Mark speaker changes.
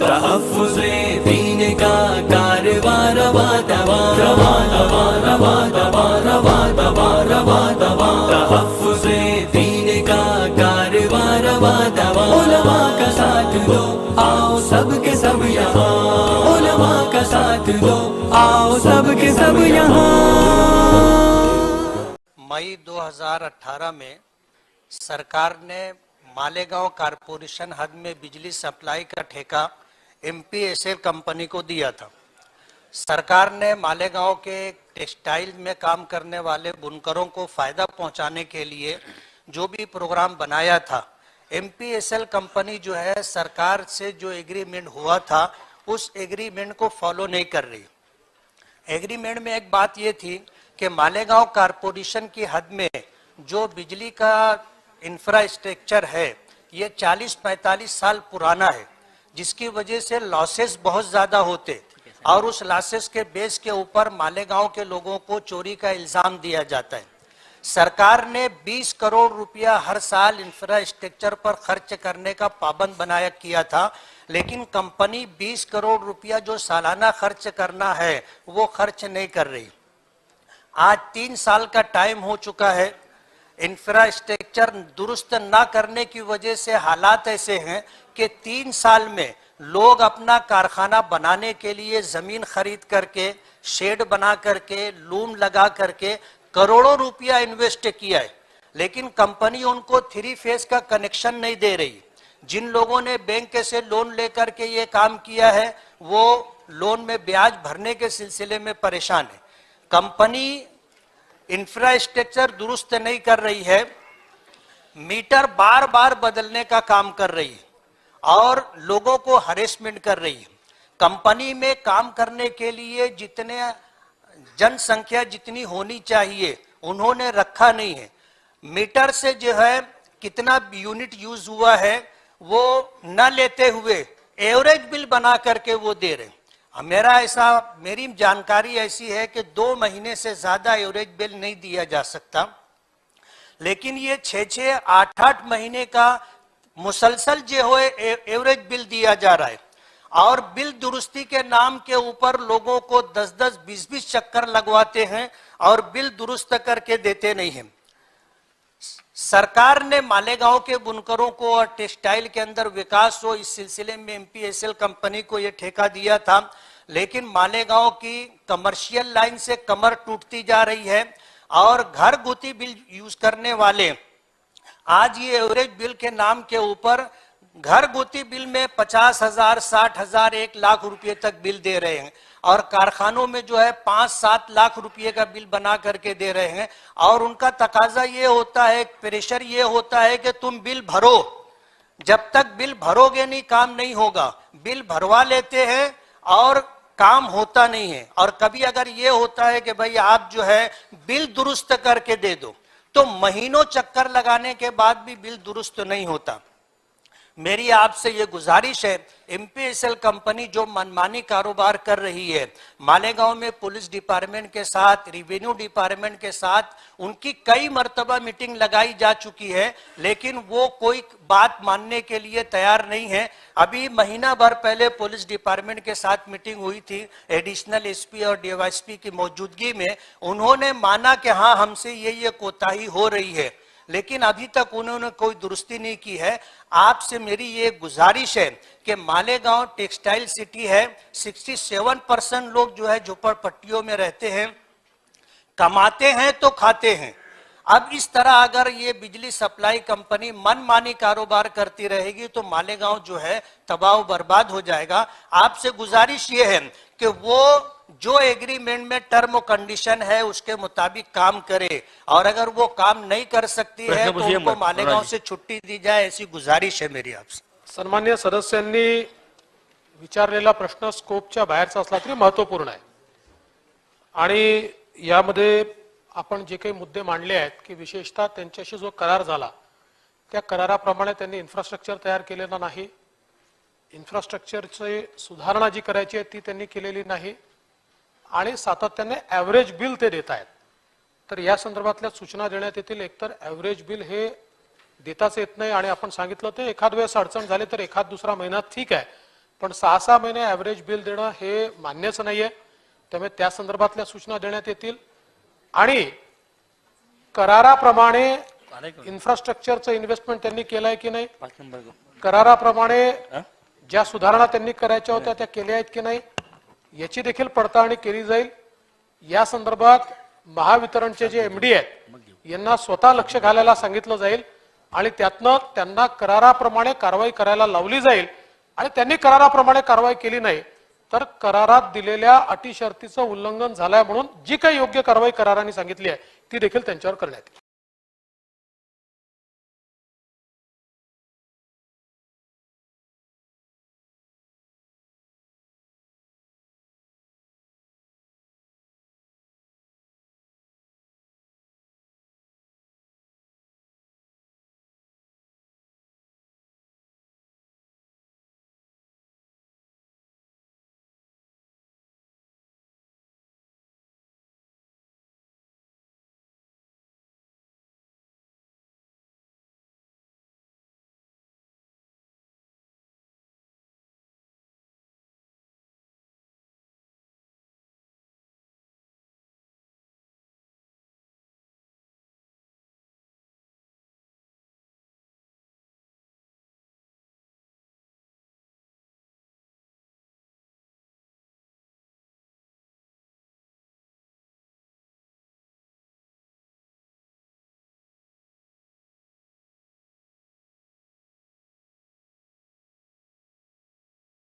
Speaker 1: तहफ़्फ़ुज़े दीन का कारवां रवा दवा रवा दवा रवा दवा रवा दवा रवा दवा तहफ़्फ़ुज़े दीन का कारवां रवा दवा उलमा का साथ दो आओ सब के सब यहाँ उलमा का साथ दो आओ सब के सब यहाँ।
Speaker 2: मई 2018 में सरकार ने मालेगांव कारपोरेशन हद में बिजली सप्लाई का ठेका MPSL कंपनी को दिया था। सरकार ने मालेगांव के टेक्सटाइल में काम करने वाले बुनकरों को फायदा पहुंचाने के लिए जो भी प्रोग्राम बनाया था, MPSL कंपनी जो है सरकार से जो एग्रीमेंट हुआ था उस एग्रीमेंट को फॉलो नहीं कर रही। एग्रीमेंट में एक बात ये थी कि मालेगांव कारपोरेशन की हद में जो बिजली का इंफ्रास्ट्रक्चर है ये 40-45 साल पुराना है, जिसकी वजह से लॉसेस बहुत ज़्यादा होते और उस लॉसेस के बेस के ऊपर मालेगांव के लोगों को चोरी का इल्ज़ाम दिया जाता है। सरकार ने 20 करोड़ रुपया हर साल इंफ्रास्ट्रक्चर पर खर्च करने का पाबंद बनाया किया था, लेकिन कंपनी 20 करोड़ रुपया जो सालाना खर्च करना है वो खर्च नहीं कर रही। आज 3 साल का टाइम हो चुका है, इंफ्रास्ट्रक्चर दुरुस्त ना करने की वजह से हालात ऐसे हैं कि 3 साल में लोग अपना कारखाना बनाने के लिए जमीन खरीद करके, शेड बना करके, लूम लगा करके करोड़ों रुपया इन्वेस्ट किया है, लेकिन कंपनी उनको 3 फेज का कनेक्शन नहीं दे रही। जिन लोगों ने बैंक से लोन लेकर के ये काम किया है वो लोन में ब्याज भरने के सिलसिले में परेशान है। कंपनी इंफ्रास्ट्रक्चर दुरुस्त नहीं कर रही है, मीटर बार बार बदलने का काम कर रही है और लोगों को हरेसमेंट कर रही है। कंपनी में काम करने के लिए जितने जनसंख्या जितनी होनी चाहिए उन्होंने रखा नहीं है। मीटर से जो है कितना यूनिट यूज हुआ है वो न लेते हुए एवरेज बिल बना करके वो दे रहे हैं। मेरी जानकारी ऐसी है कि 2 महीने से ज्यादा एवरेज बिल नहीं दिया जा सकता, लेकिन ये 6-6, 8-8 महीने का मुसलसल जो है एवरेज बिल दिया जा रहा है और बिल दुरुस्ती के नाम के ऊपर लोगों को 10-10, 20-20 चक्कर लगवाते हैं और बिल दुरुस्त करके देते नहीं हैं। सरकार ने मालेगांव के बुनकरों को और टेक्सटाइल के अंदर विकास हो इस सिलसिले में MPSL कंपनी को यह ठेका दिया था, लेकिन मालेगांव की कमर्शियल लाइन से कमर टूटती जा रही है और घर गुती बिल यूज करने वाले आज ये एवरेज बिल के नाम के ऊपर घर गुती बिल में 50,000, 60,000, 1 लाख रुपए तक बिल दे रहे हैं और कारखानों में जो है 5-7 लाख रुपए का बिल बना करके दे रहे हैं और उनका तकाजा ये होता है, प्रेशर ये होता है कि तुम बिल भरो, जब तक बिल भरोगे नहीं काम नहीं होगा। बिल भरवा लेते हैं और काम होता नहीं है और कभी अगर ये होता है कि भाई आप जो है बिल दुरुस्त करके दे दो तो महीनों चक्कर लगाने के बाद भी बिल दुरुस्त नहीं होता। मेरी आपसे ये गुजारिश है, MPSL कंपनी जो मनमानी कारोबार कर रही है, मालेगांव में पुलिस डिपार्टमेंट के साथ, रेवेन्यू डिपार्टमेंट के साथ उनकी कई मर्तबा मीटिंग लगाई जा चुकी है, लेकिन वो कोई बात मानने के लिए तैयार नहीं है। अभी महीना भर पहले पुलिस डिपार्टमेंट के साथ मीटिंग हुई थी एडिशनल SP और DYSP की मौजूदगी में। उन्होंने माना कि हाँ हमसे ये कोताही हो रही है, लेकिन अभी तक उन्होंने कोई दुरुस्ती नहीं की है। आपसे मेरी ये गुजारिश है कि मालेगांव टेक्सटाइल सिटी है, 67% लोग जो है झोपड़पट्टियों में रहते हैं, कमाते हैं तो खाते हैं। अब इस तरह अगर ये बिजली सप्लाई कंपनी मनमानी कारोबार करती रहेगी तो मालेगांव जो है तबाह बर्बाद हो जाएगा। आपसे गुजारिश ये है कि वो जो एग्रीमेंट में टर्म और कंडीशन है उसके मुताबिक काम करे और अगर वो काम नहीं कर सकती है तो उनको मालेगांव से छुट्टी दी जाए, ऐसी गुजारिश है मेरी आपसे।
Speaker 3: सन्मान्य सदस्यांनी विचारलेला प्रश्न स्कोपच्या बाहेरचा असला तरी महत्त्वपूर्ण आहे आणि यामध्ये आपण जे काही मुद्दे मांडले आहेत की विशेषतः त्यांच्याशी जो करार झाला त्या कराराप्रमाणे त्यांनी इन्फ्रास्ट्रक्चर तयार केलेलं नाही, इन्फ्रास्ट्रक्चरची सुधारणा जी करायची आहे ती त्यांनी केलेली नाही आणि सातत्याने ॲव्हरेज बिल ते देत आहेत। तर या संदर्भातल्या सूचना देण्यात येतील। एकतर ॲव्हरेज बिल हे देताच येत नाही आणि आपण सांगितलं ते एखाद वेळेस अडचण झाली तर एखाद दुसरा महिना ठीक आहे, पण 6-6 महिने ऍव्हरेज बिल देणं हे मान्यच नाहीये. त्यामुळे त्या संदर्भातल्या सूचना देण्यात येतील. आणि कराराप्रमाणे इन्फ्रास्ट्रक्चरचं इन्व्हेस्टमेंट त्यांनी केलंय की नाही, कराराप्रमाणे ज्या सुधारणा त्यांनी करायच्या होत्या त्या केल्या आहेत की नाही, याची देखील पडताळणी केली जाईल. या संदर्भात महावितरणचे जे एमडी आहेत यांना स्वतः लक्ष घालायला सांगितलं जाईल आणि त्यातनं त्यांना कराराप्रमाणे कारवाई करायला लावली जाईल. आणि त्यांनी कराराप्रमाणे कारवाई केली नाही तर करारात दिलेल्या अटी शर्तीचं उल्लंघन झालंय म्हणून जी काही योग्य कारवाई कराराने सांगितली आहे ती देखील त्यांच्यावर करण्यात येईल.